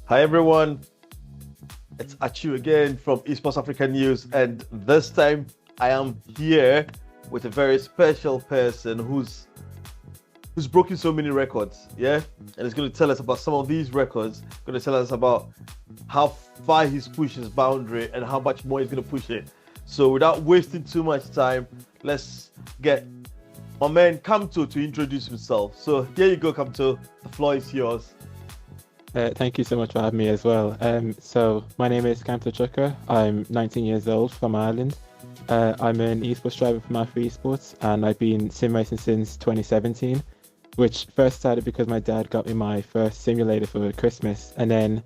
Hi everyone, it's Achu again from Esports Africa News, and this time I am here with a very special person who's broken so many records, yeah, and he's going to tell us about some of these records. Going to tell us about how far he's pushed his boundary and how much more he's going to push it. So without wasting too much time, let's get my man Kamto to introduce himself. So here you go, Kamto. The floor is yours. Thank you so much for having me as well. So my name is Kamto Cheka. I'm 19 years old from Ireland. I'm an esports driver from Alpha Esports, and I've been sim racing since 2017, which first started because my dad got me my first simulator for Christmas, and then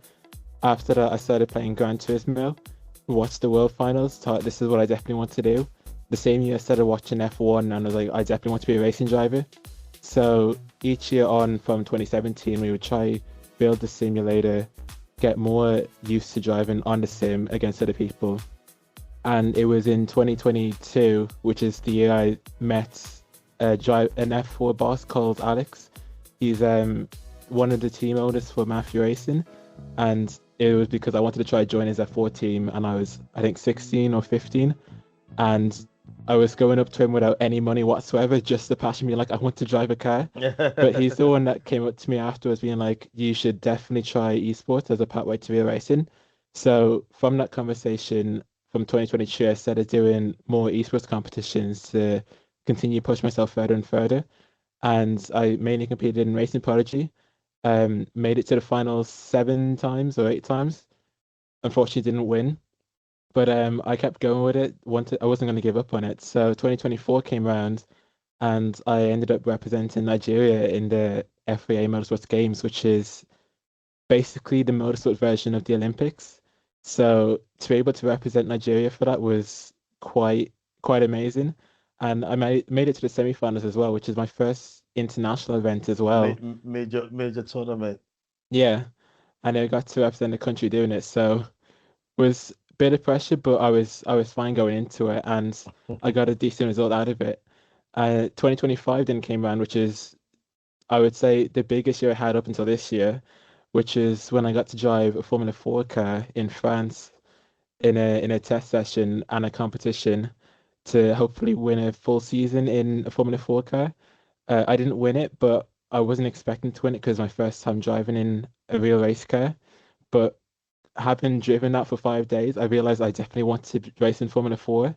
after that I started playing Gran Turismo, watched the World Finals, thought this is what I definitely want to do. The same year I started watching F1, and I was like, I definitely want to be a racing driver. So each year on from 2017, we would try build the simulator, get more used to driving on the sim against other people. And it was in 2022, which is the year I met an F4 boss called Alex. He's one of the team owners for Mafia Racing, and it was because I wanted to try join his F4 team, and I was, I think, 16 or 15, and I was going up to him without any money whatsoever, just to passion me like I want to drive a car. But he's the one that came up to me afterwards being like, you should definitely try esports as a pathway to real racing. So from that conversation, from 2022, I started doing more esports competitions to continue push myself further and further. And I mainly competed in Racing Prodigy, made it to the finals 7 times or 8 times. Unfortunately, didn't win. But I kept going with it. I wasn't going to give up on it. So 2024 came around, and I ended up representing Nigeria in the FAA Motorsport Games, which is basically the motorsport version of the Olympics. So to be able to represent Nigeria for that was quite amazing. And I made it to the semi-finals as well, which is my first international event as well. Major tournament. Yeah, and I got to represent the country doing it. So was a bit of pressure, but I was fine going into it, and I got a decent result out of it. 2025 then came around, which is, I would say, the biggest year I had up until this year, which is when I got to drive a Formula 4 car in France in a test session and a competition to hopefully win a full season in a Formula 4 car. I didn't win it, but I wasn't expecting to win it because my first time driving in a real race car. But having driven that for 5 days, I realized I definitely wanted to race in Formula 4.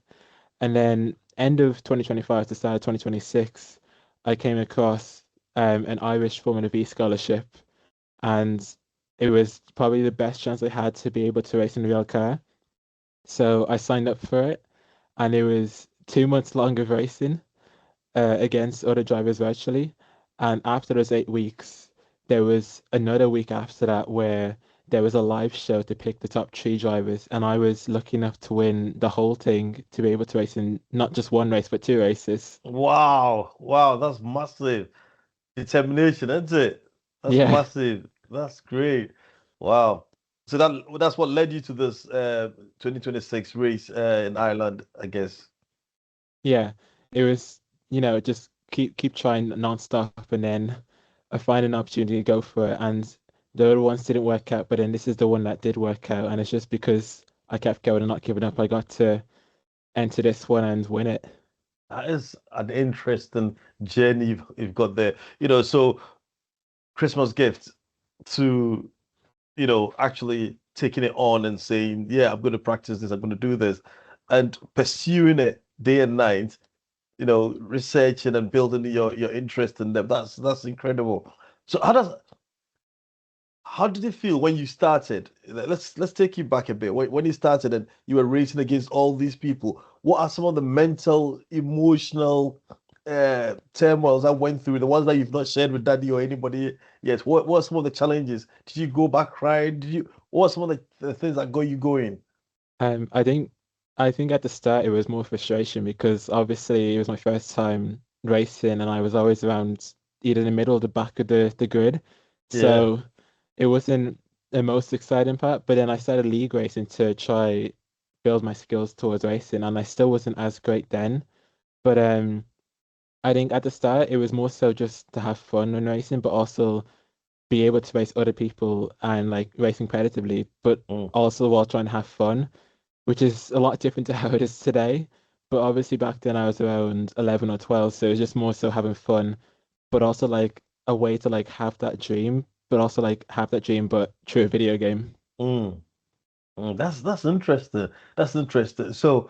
And then end of 2025 to start of 2026, I came across an Irish Formula V scholarship, and it was probably the best chance I had to be able to race in a real car. So I signed up for it, and it was 2 months long of racing against other drivers virtually. And after those 8 weeks, there was another week after that where there was a live show to pick the top three drivers, and I was lucky enough to win the whole thing to be able to race in not just one race but two races. Wow, that's massive. Determination, isn't it? That's Yeah, massive. That's great. Wow. So that's what led you to this 2026 race in Ireland, I guess. yeah. It was, just keep trying non-stop, and then I find an opportunity to go for it. And the other ones didn't work out, but then this is the one that did work out, and it's just because I kept going and not giving up. I got to enter this one and win it. That is an interesting journey you've got there. So Christmas gift to, actually taking it on and saying, yeah, I'm going to practice this, I'm going to do this, and pursuing it day and night, researching and building your interest in them. That's incredible. So how did it feel when you started? Let's take you back a bit. When you started and you were racing against all these people, what are some of the mental, emotional turmoils that went through, the ones that you've not shared with daddy or anybody yet? What are some of the challenges? Did you go back crying? What are some of the things that got you going? Um, I think I think at the start it was more frustration because obviously it was my first time racing, and I was always around either in the middle or the back of the grid. Yeah. So it wasn't the most exciting part, but then I started league racing to try build my skills towards racing, and I still wasn't as great then. But I think at the start it was more so just to have fun when racing, but also be able to race other people and like racing competitively, but Mm. also while trying to have fun, which is a lot different to how it is today. But obviously back then I was around 11 or 12, so it was just more so having fun, but also like a way to like have that dream, but also like have that dream but through a video game. Mm. That's interesting. That's interesting. So,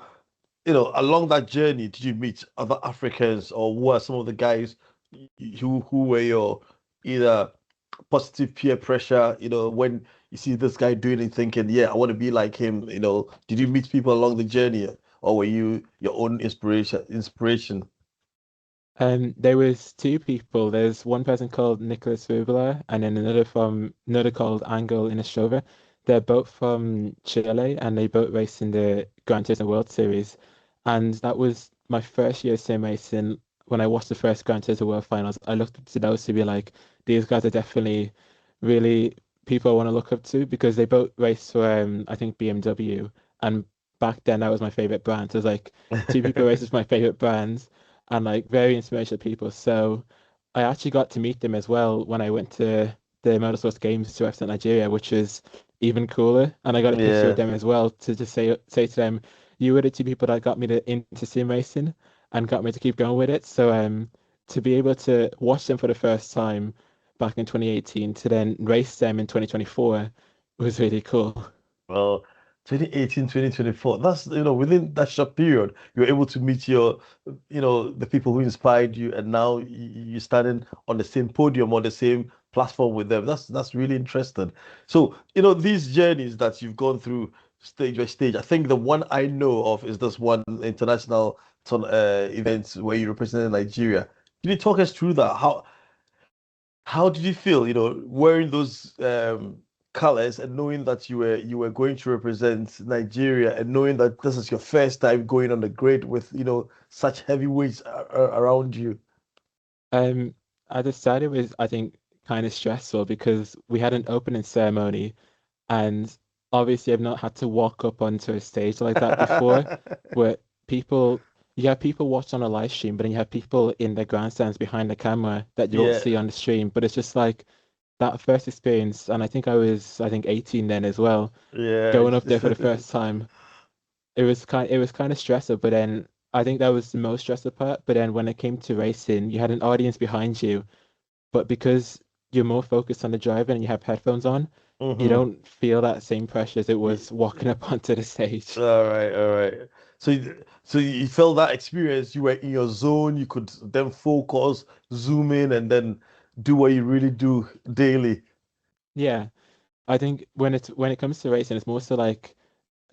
along that journey, did you meet other Africans, or who are some of the guys who were your either positive peer pressure, when you see this guy doing it, thinking, yeah, I want to be like him, did you meet people along the journey, or were you your own inspiration? There was two people. There's one person called Nicholas Rubler, and then another called Angel Inestrosa. They're both from Chile, and they both race in the Gran Turismo World Series. And that was my first year sim racing. When I watched the first Gran Turismo World Finals, I looked up to those to be like, these guys are definitely really people I want to look up to because they both race for I think BMW, and back then that was my favorite brand. So it was like two people races my favorite brands and like very inspirational people. So I actually got to meet them as well when I went to the Motorsport Games to represent Nigeria, which was even cooler. And I got a picture with Yeah. them as well to just say to them, you were the two people that got me into sim racing and got me to keep going with it. So to be able to watch them for the first time back in 2018 to then race them in 2024 was really cool. Well, 2018, 2024. That's, within that short period, you're able to meet the people who inspired you, and now you're standing on the same podium, on the same platform with them. That's really interesting. So, these journeys that you've gone through stage by stage, I think the one I know of is this one international event where you represented Nigeria. Can you talk us through that? How did you feel, wearing those colors and knowing that you were going to represent Nigeria, and knowing that this is your first time going on the grid with, such heavyweights around you? Um, at the start, it was, I think, kind of stressful because we had an opening ceremony, and obviously I've not had to walk up onto a stage like that before, where people, you have people watch on a live stream, but then you have people in the grandstands behind the camera that you don't Yeah, see on the stream. But it's just like that first experience, and I think 18 then as well, yeah. going up there for the first time. It was kind of stressful, but then I think that was the most stressful part. But then when it came to racing, you had an audience behind you, but because you're more focused on the driver and you have headphones on, you Mm-hmm. don't feel that same pressure as it was walking up onto the stage. All right, all right. So you felt that experience, you were in your zone, you could then focus, zoom in, and then do what you really do daily. Yeah, I think when it comes to racing, it's more so like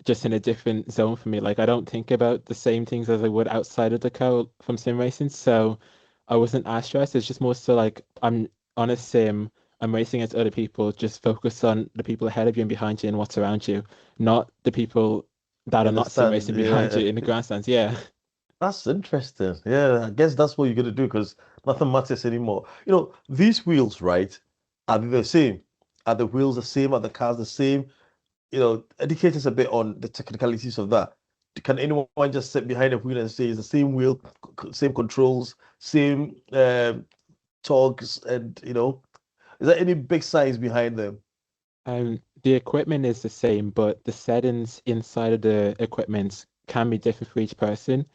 just in a different zone for me. Like I don't think about the same things as I would outside of the car from sim racing. So I wasn't as stressed. It's just more so like I'm on a sim, I'm racing against other people, just focus on the people ahead of you and behind you and what's around you, not the people that are In the not sim stand, racing behind yeah. you in the grandstands. Yeah. That's interesting. Yeah, I guess that's what you're gonna do because nothing matters anymore. These wheels, right? Are they the same? Are the wheels the same? Are the cars the same? Educate us a bit on the technicalities of that. Can anyone just sit behind a wheel and say it's the same wheel, same controls, same torques, and is there any big science behind them? The equipment is the same, but the settings inside of the equipment can be different for each person,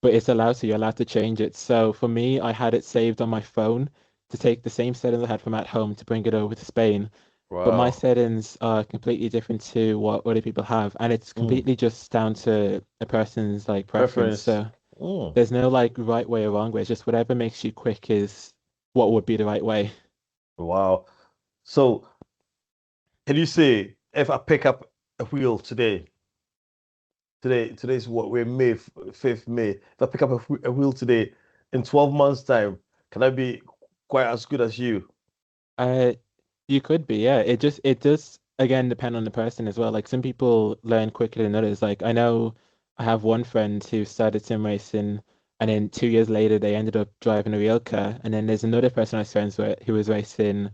but it's allowed to, you're allowed to change it. So for me, I had it saved on my phone to take the same settings I had from at home to bring it over to Spain. But my Wow. settings are completely different to what other people have, and it's Mm, completely just down to a person's like preference. preference. So Mm, there's no like right way or wrong way. It's just whatever makes you quick is what would be the right way. wow. So can you say if I pick up a wheel today? Today's what we're May 5th May. If I pick up a wheel today, in 12 months time, can I be quite as good as you? Uh, you could be, yeah. It does again depend on the person as well. Like some people learn quicker than others. Like I know I have one friend who started sim racing, and then 2 years later they ended up driving a real car. And then there's another person I was friends with who was racing,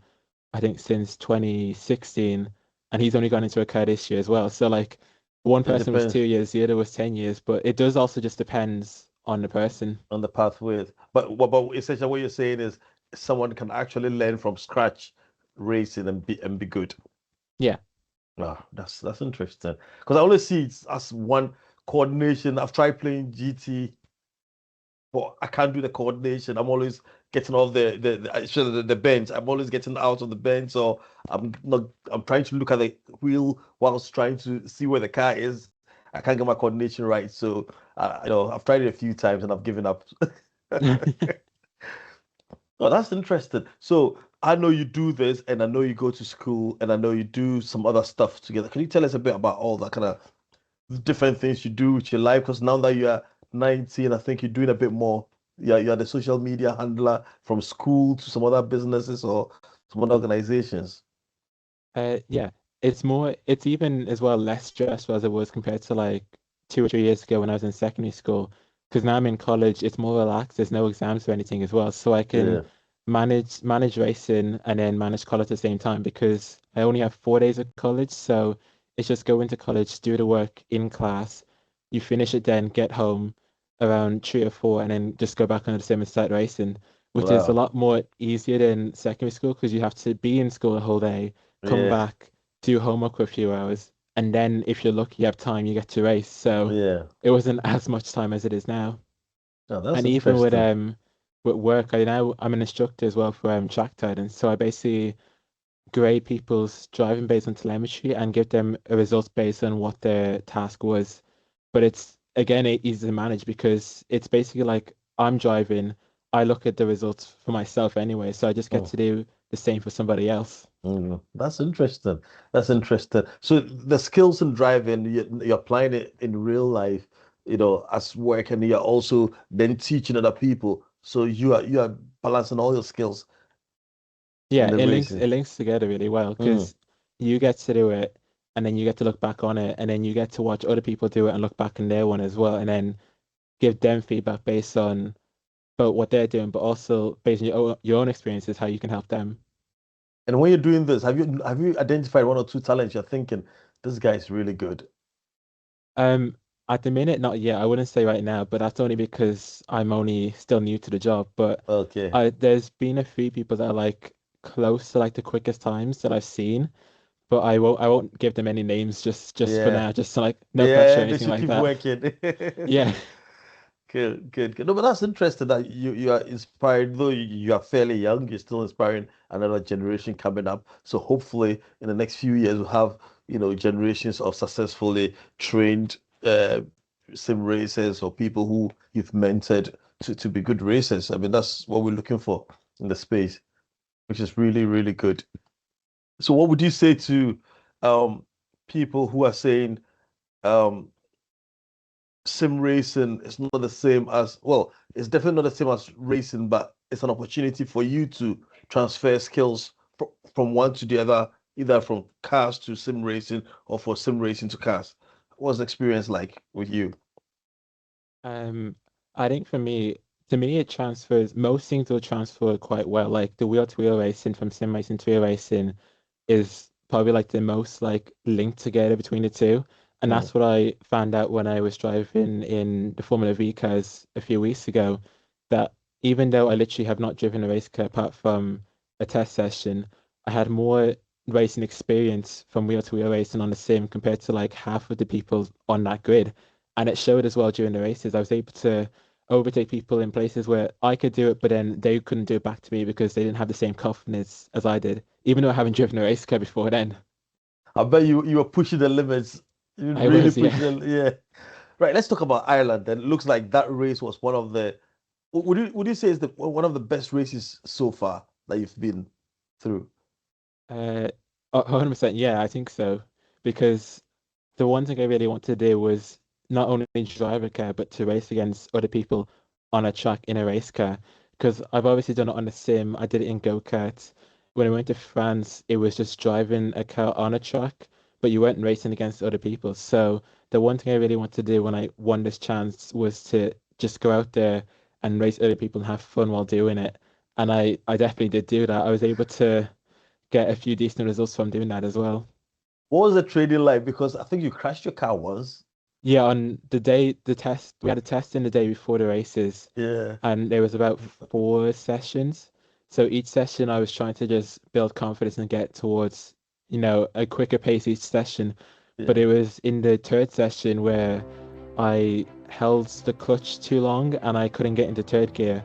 I think since 2016, and he's only gone into a car this year as well. So like one It person was depends 2 years, the other was 10 years, but it does also just depends on the person. on the pathway. But essentially what you're saying is someone can actually learn from scratch racing and be good. Yeah. Ah, that's interesting. Because I always see it as one coordination. I've tried playing GT, but I can't do the coordination. I'm always getting off actually the bench. I'm always getting out of the bench, so I'm trying to look at the wheel whilst trying to see where the car is. I can't get my coordination right. So I've tried it a few times and I've given up. Oh, that's interesting. So I know you do this, and I know you go to school, and I know you do some other stuff together. Can you tell us a bit about all that kind of different things you do with your life? Because now that you're 19, I think you're doing a bit more. Yeah, you're the social media handler from school to some other businesses or some other organizations. Yeah, it's even as well less stressful as it was compared to like 2 or 3 years ago when I was in secondary school. Because now I'm in college, it's more relaxed. There's no exams or anything as well, so I can Yeah. manage racing and then manage college at the same time because I only have 4 days of college. So it's just go into college, do the work in class, you finish it, then get home around 3 or 4, and then just go back on the sim and start racing, which is a Wow. lot more easier than secondary school because you have to be in school the whole day, come Yeah. back, do homework for a few hours, and then if you're lucky, you have time, you get to race. So Yeah. it wasn't as much time as it is now. Oh, that's And even interesting. with work, I'm an instructor as well for track guidance. So I basically grade people's driving based on telemetry and give them a result based on what their task was. But it's again easy to manage because it's basically like I'm driving, I look at the results for myself anyway, so I just get Mm, to do the same for somebody else. that's interesting. That's interesting. So the skills in driving, you're applying it in real life, as work, and you're also then teaching other people. So you are balancing all your skills in Yeah, the it racing. links together really well Mm. because you get to do it and then you get to look back on it and then you get to watch other people do it and look back on their one as well and then give them feedback based on both what they're doing, but also based on your own experiences, how you can help them. And when you're doing this, have you identified one or two talents you're thinking this guy is really good? Um, at the minute, not yet. I wouldn't say right now, but that's only because I'm only still new to the job. But Okay. there's been a few people that are like close to like the quickest times that I've seen, but I won't give them any names just for Yeah. now, just like no pressure or Yeah, they anything should like keep that. working. Yeah. Good, good, good. No, but that's interesting that you are inspired, though you are fairly young, you're still inspiring another generation coming up. So hopefully in the next few years we'll have, generations of successfully trained sim racers or people who you've mentored to be good racers. I mean, that's what we're looking for in the space, which is really, really good. So what would you say to um people who are saying um sim racing is not the same as, well, it's definitely not the same as racing, but it's an opportunity for you to transfer skills from one to the other, either from cars to sim racing or for sim racing to cars. What's the experience like with you? Um, I think for me, to me, it transfers, most things will transfer quite well. Like the wheel-to-wheel racing from sim racing to real racing is probably like the most like linked together between the two. And Mm. that's what I found out when I was driving in the Formula V cars a few weeks ago, that even though I literally have not driven a race car apart from a test session, I had more racing experience from wheel-to-wheel racing on the sim compared to like half of the people on that grid. And it showed as well during the races. I was able to overtake people in places where I could do it, but then they couldn't do it back to me because they didn't have the same confidence as I did, even though I haven't driven a race car before then. I bet you were pushing the limits. You I really was, yeah. pushing the, yeah. Right, let's talk about Ireland then. It looks like that race was one of the, would you say is the one of the best races so far that you've been through? 100%. Yeah, I think so. Because the one thing I really wanted to do was not only drive a car, but to race against other people on a track in a race car. Because I've obviously done it on a sim, I did it in go-karts. When I went to France, it was just driving a car on a track, but you weren't racing against other people. So the one thing I really wanted to do when I won this chance was to just go out there and race other people and have fun while doing it. And I definitely did do that. I was able to get a few decent results from doing that as well. What was the training like? Because I think you crashed your car once. Yeah, on the day the test, we had a test in the day before the races, Yeah. and there was about 4 sessions. So each session I was trying to just build confidence and get towards, a quicker pace each session. But Yeah. it was in the third session where I held the clutch too long and I couldn't get into third gear.